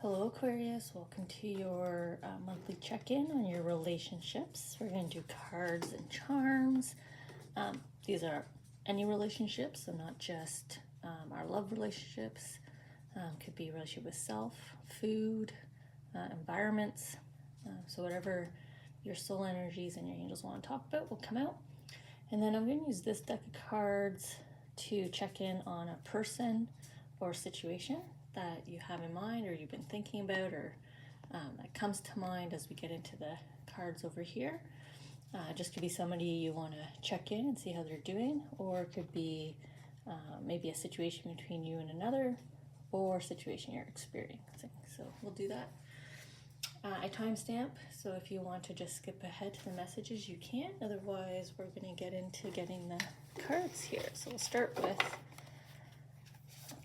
Hello Aquarius, welcome to your monthly check-in on your relationships. We're going to do cards and charms. These are any relationships, so not just our love relationships. Could be a relationship with self, food, environments. So whatever your soul energies and your angels want to talk about will come out. And then I'm going to use this deck of cards to check in on a person or situation that you have in mind or you've been thinking about, or that comes to mind as we get into the cards over here. Just could be somebody you want to check in and see how they're doing, or it could be maybe a situation between you and another, or a situation you're experiencing. So we'll do that. I timestamp, so if you want to just skip ahead to the messages, you can. Otherwise, we're going to get into getting the cards here. So we'll start with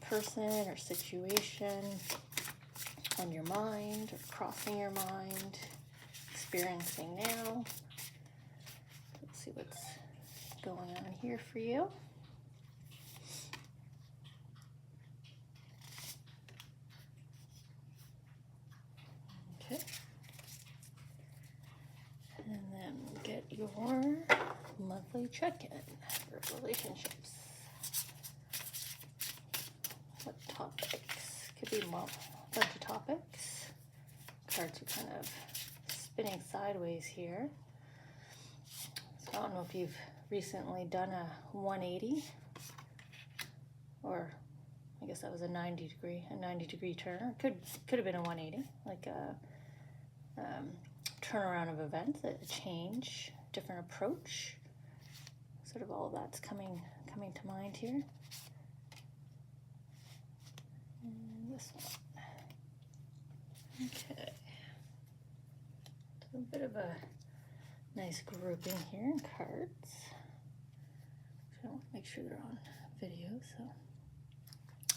person or situation on your mind or crossing your mind, experiencing now. Let's see what's going on here for you. Okay. And then we'll get your monthly check-in for relationships. What topics? Could be a bunch of topics. Cards are kind of spinning sideways here. So I don't know if you've recently done a 180, or I guess that was a 90 degree turn. Could have been a 180, like a turnaround of events, a change, different approach. Sort of all of that's coming to mind here. And this one. Okay. So a bit of a nice grouping here in cards. I want to make sure they're on video, so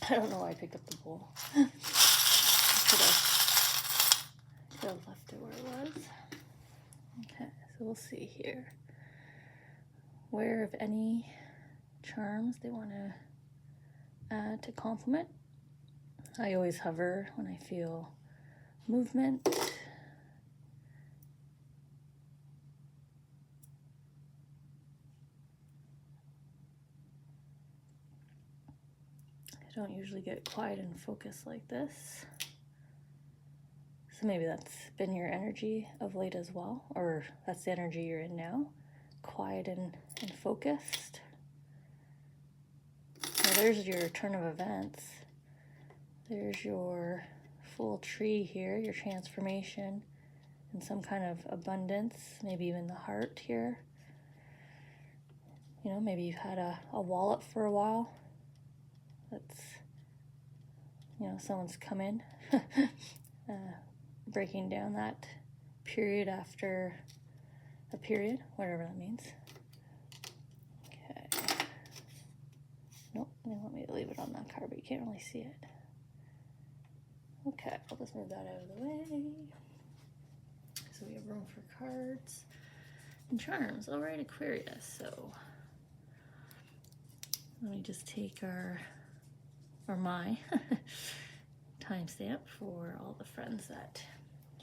I don't know why I picked up the bowl. Could have left it where it was. Okay, so we'll see here. Where, if any, charms they want to add to complement. I always hover when I feel movement. I don't usually get quiet and focused like this. So maybe that's been your energy of late as well, or that's the energy you're in now, quiet and focused. Now there's your turn of events. There's your full tree here, your transformation and some kind of abundance, maybe even the heart here. You know, maybe you've had a wallet for a while. That's, you know, someone's come in, breaking down that period after a period, whatever that means. Okay. Nope, they want me to leave it on that card, but you can't really see it. Okay, I'll just move that out of the way. So we have room for cards and charms. All right, Aquarius. So let me just take my timestamp for all the friends that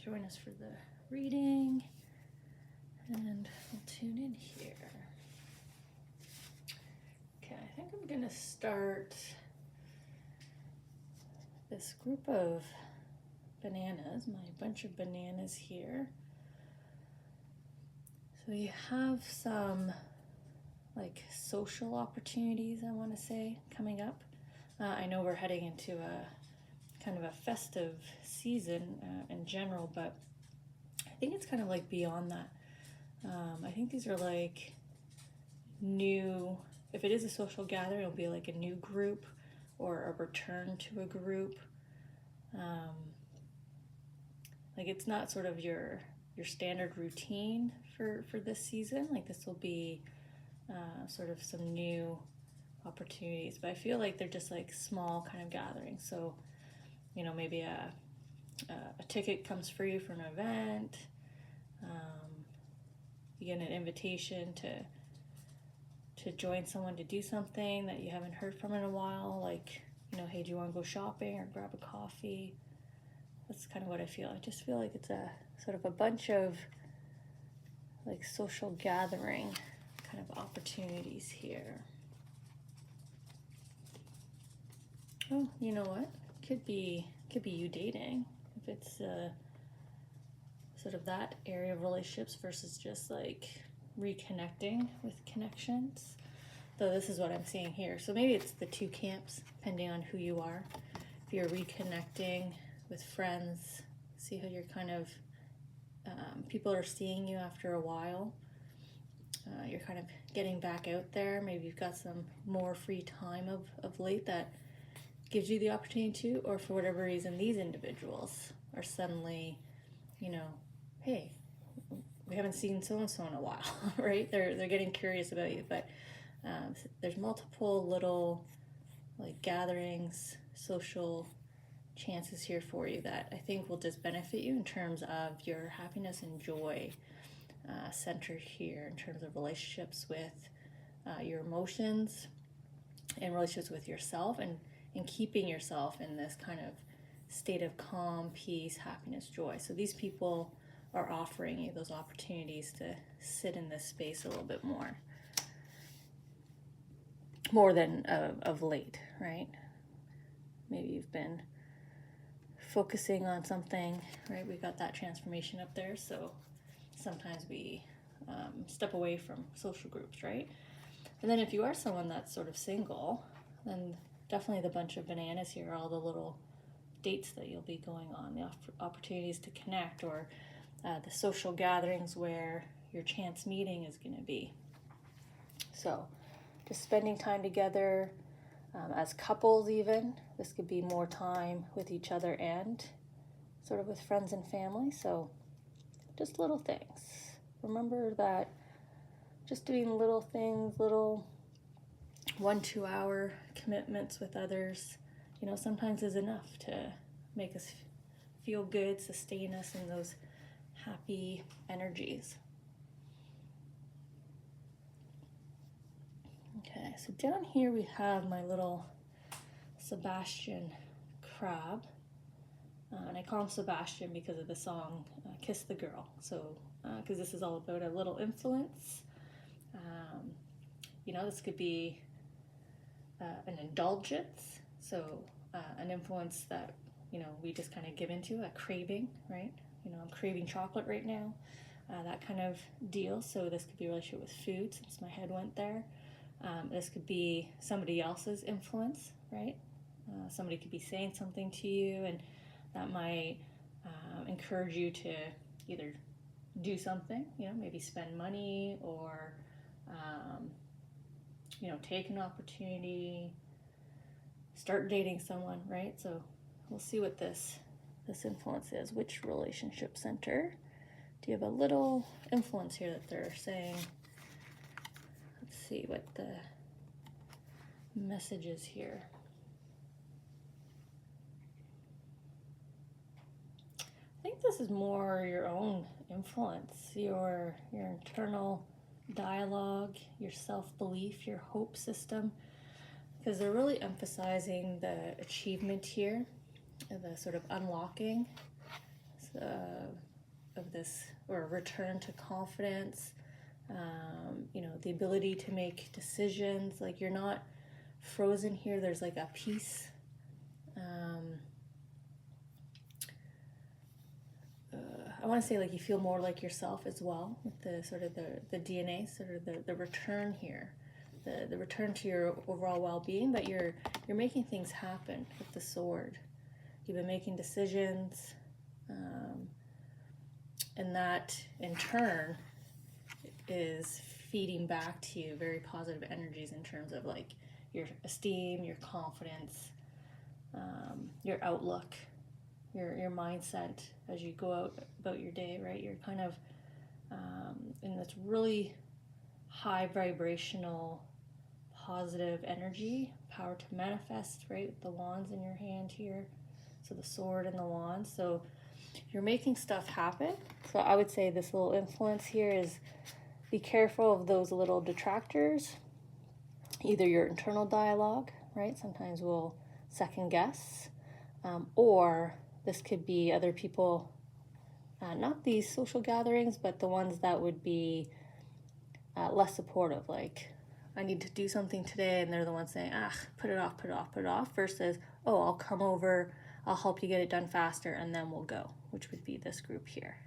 join us for the reading, and we'll tune in here. Okay, I think I'm gonna start this group of bananas, my bunch of bananas here. So you have some like social opportunities, I want to say, coming up. I know we're heading into a kind of a festive season in general, but I think it's kind of like beyond that. I think these are like new, if it is a social gathering, it'll be like a new group or a return to a group. Like it's not sort of your standard routine for this season. Like this will be sort of some new opportunities, but I feel like they're just like small kind of gatherings. So, you know, maybe a ticket comes free for an event. You get an invitation to join someone to do something that you haven't heard from in a while, like, you know, hey, do you want to go shopping or grab a coffee? That's kind of what I feel. I just feel like it's a sort of a bunch of like social gathering kind of opportunities here. Oh, you know what? Could be you dating. If it's sort of that area of relationships versus just like reconnecting with connections. Though this is what I'm seeing here. So maybe it's the two camps, depending on who you are. If you're reconnecting with friends, see how you're kind of, people are seeing you after a while. You're kind of getting back out there. Maybe you've got some more free time of late that gives you the opportunity to, or for whatever reason, these individuals are suddenly, you know, hey, we haven't seen so-and-so in a while, right? They're getting curious about you, but there's multiple little like gatherings, social chances here for you that I think will just benefit you in terms of your happiness and joy centered here in terms of relationships with your emotions and relationships with yourself, and keeping yourself in this kind of state of calm, peace, happiness, joy. So these people are offering you those opportunities to sit in this space a little bit more than of late, right? Maybe you've been focusing on something, right? We got that transformation up there, so sometimes we step away from social groups, right? And then if you are someone that's sort of single, then definitely the bunch of bananas here, all the little dates that you'll be going on, the opportunities to connect, or the social gatherings where your chance meeting is going to be. So just spending time together as couples even. This could be more time with each other and sort of with friends and family. So just little things. Remember that just doing little things, little 1-2 hour commitments with others, you know, sometimes is enough to make us feel good, sustain us in those happy energies. Okay, so down here we have my little Sebastian crab. And I call him Sebastian because of the song Kiss the Girl. So, because this is all about a little influence. You know, this could be an indulgence. So, an influence that, you know, we just kind of give into, a craving, right? You know, I'm craving chocolate right now. That kind of deal. So this could be a relationship with food, since my head went there. This could be somebody else's influence, right? Somebody could be saying something to you, and that might encourage you to either do something, you know, maybe spend money, or, you know, take an opportunity, start dating someone, right? So we'll see what this influence is. Which relationship center? Do you have a little influence here that they're saying? Let's see what the message is here. I think this is more your own influence, your internal dialogue, your self-belief, your hope system, because they're really emphasizing the achievement here, the sort of unlocking of this, or return to confidence, you know, the ability to make decisions. Like, you're not frozen here. There's like a peace. I want to say like you feel more like yourself as well, with the sort of the DNA, sort of the return here, the return to your overall well-being, but you're making things happen with the sword. You've been making decisions, and that in turn is feeding back to you very positive energies in terms of like your esteem, your confidence, your outlook, your mindset as you go out about your day, right? You're kind of in this really high vibrational, positive energy, power to manifest, right? With the wands in your hand here. So the sword and the wand. So you're making stuff happen. So I would say this little influence here is be careful of those little detractors, either your internal dialogue, right? Sometimes we'll second guess, or This could be other people, not these social gatherings, but the ones that would be less supportive. Like, I need to do something today, and they're the ones saying, put it off, put it off, put it off, versus, oh, I'll come over, I'll help you get it done faster, and then we'll go, which would be this group here.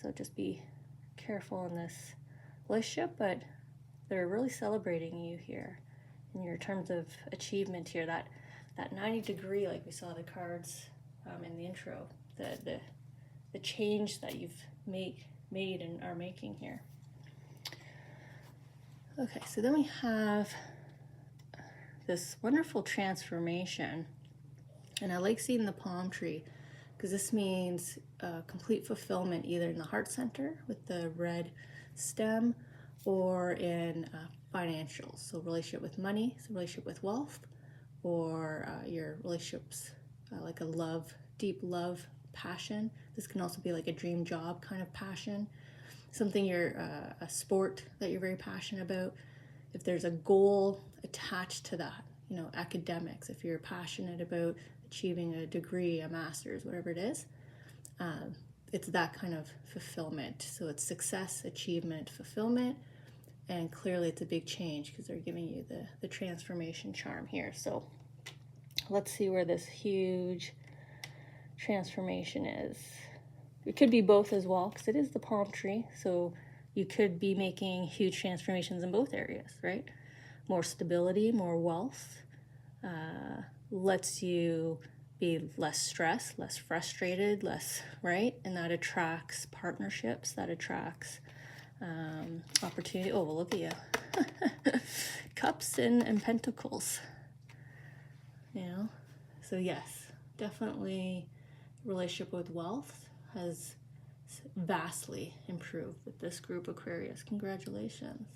So just be careful in this relationship, but they're really celebrating you here in your terms of achievement here. That 90-degree, like we saw the cards in the intro, the change that you've made and are making here. Okay, so then we have this wonderful transformation, and I like seeing the palm tree because this means complete fulfillment, either in the heart center with the red stem or in financials. So relationship with money, so relationship with wealth, or your relationships like a love, deep love, passion. This can also be like a dream job kind of passion. Something a sport that you're very passionate about. If there's a goal attached to that, you know, academics, if you're passionate about achieving a degree, a master's, whatever it is, it's that kind of fulfillment. So it's success, achievement, fulfillment, and clearly it's a big change because they're giving you the transformation charm here. So let's see where this huge transformation is. It could be both as well, because it is the palm tree, so you could be making huge transformations in both areas, right? More stability, more wealth, lets you be less stressed, less frustrated, less, right? And that attracts partnerships, that attracts opportunity. Oh, well, look at you. Cups and pentacles, you know? So yes, definitely relationship with wealth has vastly improved with this group, Aquarius. Congratulations.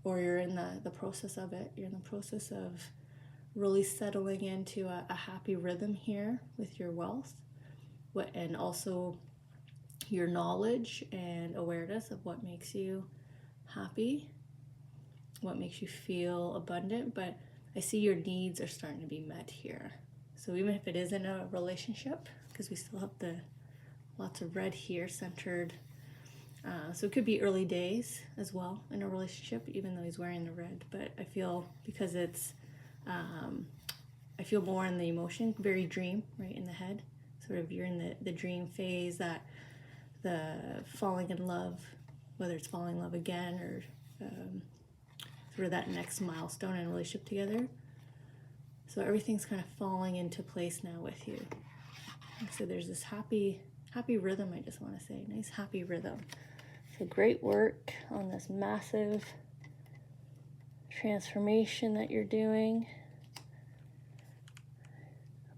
Or you're in the process of it. You're in the process of really settling into a happy rhythm here with your wealth, and also your knowledge and awareness of what makes you happy, what makes you feel abundant. But I see your needs are starting to be met here. So even if it isn't a relationship, because we still have lots of red here centered. So it could be early days as well in a relationship, even though he's wearing the red. But I feel because it's, I feel more in the emotion, very dream, right, in the head. Sort of you're in the dream phase, that the falling in love, whether it's falling in love again or sort of that next milestone in a relationship together. So everything's kind of falling into place now with you. So there's this happy rhythm, I just want to say. Nice happy rhythm. So great work on this massive transformation that you're doing.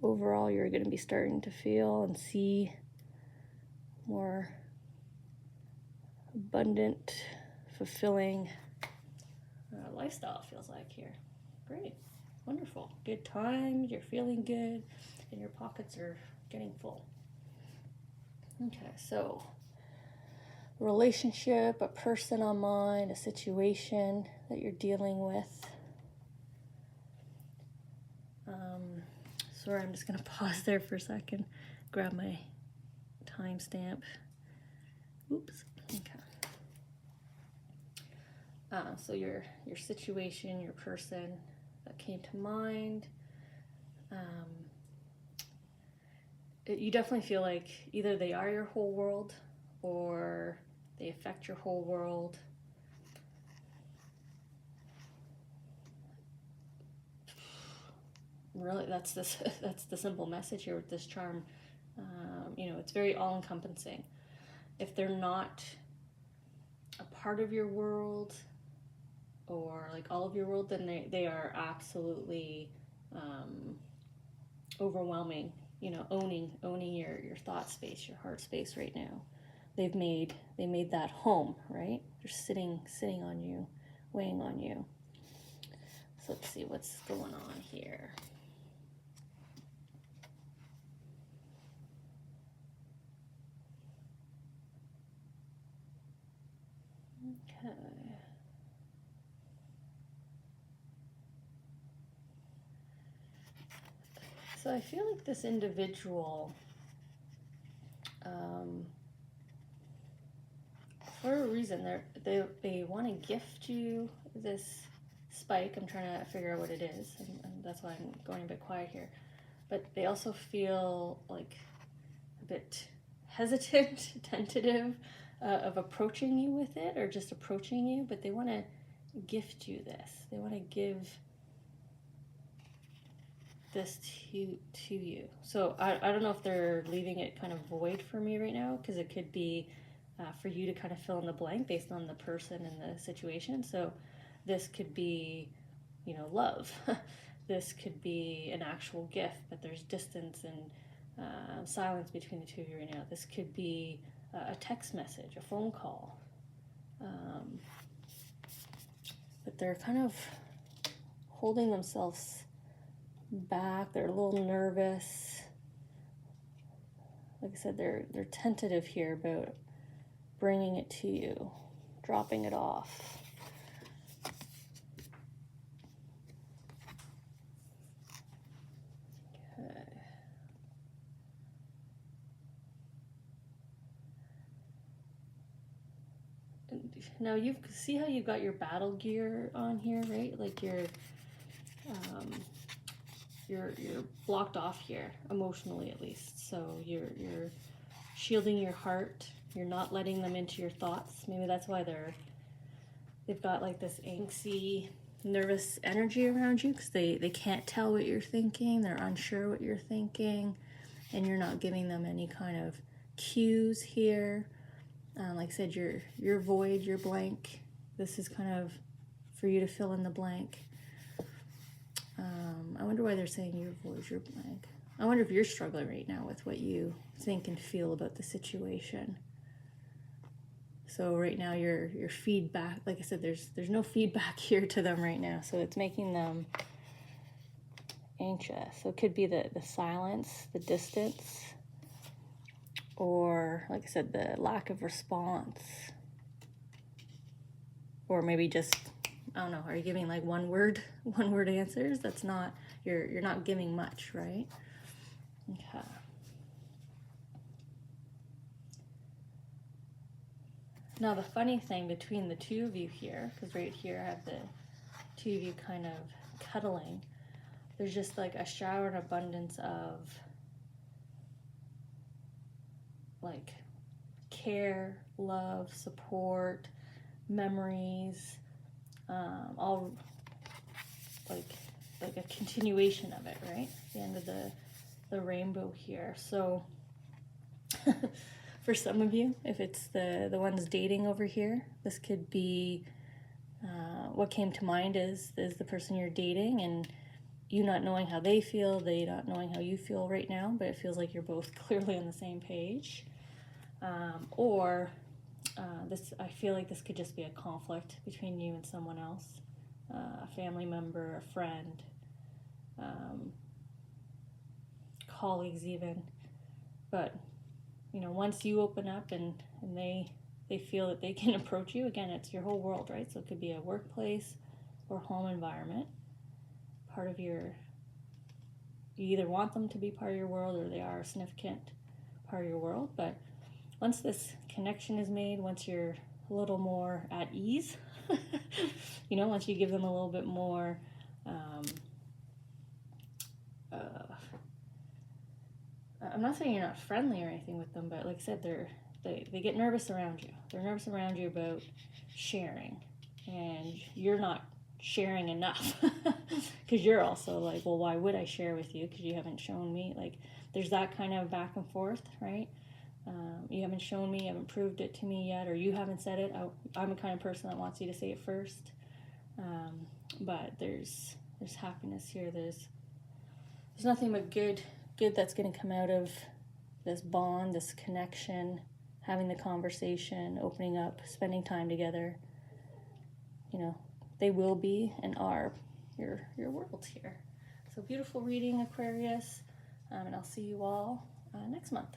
Overall, you're going to be starting to feel and see more abundant, fulfilling lifestyle, feels like here. Great. Wonderful. Good time. You're feeling good. And your pockets are getting full. Okay, so relationship, a person on mind, a situation that you're dealing with. Sorry, I'm just going to pause there for a second, grab my timestamp. Oops. Okay. So your situation, your person that came to mind. You definitely feel like either they are your whole world or they affect your whole world. Really, that's the simple message here with this charm. You know, it's very all-encompassing. If they're not a part of your world or like all of your world, then they are absolutely overwhelming. You know, owning your thought space, your heart space right now. They made that home, right? They're sitting on you, weighing on you. So let's see what's going on here. Okay. So I feel like this individual For a reason. They want to gift you this spike. I'm trying to figure out what it is, and that's why I'm going a bit quiet here. But they also feel like a bit hesitant, tentative of approaching you with it, or just approaching you, but they want to gift you this. They want to give this to you. So I don't know if they're leaving it kind of void for me right now, because it could be for you to kind of fill in the blank based on the person and the situation. So this could be, you know, love. This could be an actual gift, but there's distance and silence between the two of you right now. This could be a text message, a phone call. But they're kind of holding themselves back. They're a little nervous. Like I said, they're tentative here about bringing it to you, dropping it off. Okay. Now you see how you've got your battle gear on here, right? Like you're blocked off here, emotionally at least. So you're shielding your heart. You're not letting them into your thoughts. Maybe that's why they've got like this angsty, nervous energy around you, because they can't tell what you're thinking. They're unsure what you're thinking, and you're not giving them any kind of cues here. Like I said, you're void, you're blank. This is kind of for you to fill in the blank. I wonder why they're saying you're void, you're blank. I wonder if you're struggling right now with what you think and feel about the situation. So right now your feedback, like I said, there's no feedback here to them right now. So it's making them anxious. So it could be the silence, the distance, or like I said, the lack of response. Or maybe just, I don't know, are you giving like one word answers? That's not, you're not giving much, right? Okay. Now the funny thing between the two of you here, because right here I have the two of you kind of cuddling, there's just like a shower and abundance of like care, love, support, memories, all like a continuation of it, right? The end of the rainbow here. So for some of you, if it's the ones dating over here, this could be what came to mind is the person you're dating, and you not knowing how they feel, they not knowing how you feel right now, but it feels like you're both clearly on the same page. Or this, I feel like this could just be a conflict between you and someone else, a family member, a friend, colleagues even. But you know, once you open up and they feel that they can approach you, again, it's your whole world, right? So it could be a workplace or home environment, part of you either want them to be part of your world, or they are a significant part of your world. But once this connection is made, once you're a little more at ease, you know, once you give them a little bit more I'm not saying you're not friendly or anything with them, but like I said, they get nervous around you. They're nervous around you about sharing, and you're not sharing enough, because you're also like, well, why would I share with you, because you haven't shown me. Like there's that kind of back and forth, right? You haven't shown me, you haven't proved it to me yet, or you haven't said it. I'm the kind of person that wants you to say it first. But there's happiness here. There's nothing but good that's going to come out of this bond, this connection, having the conversation, opening up, spending time together. You know, they will be and are your world here. So beautiful reading, Aquarius, and I'll see you all next month.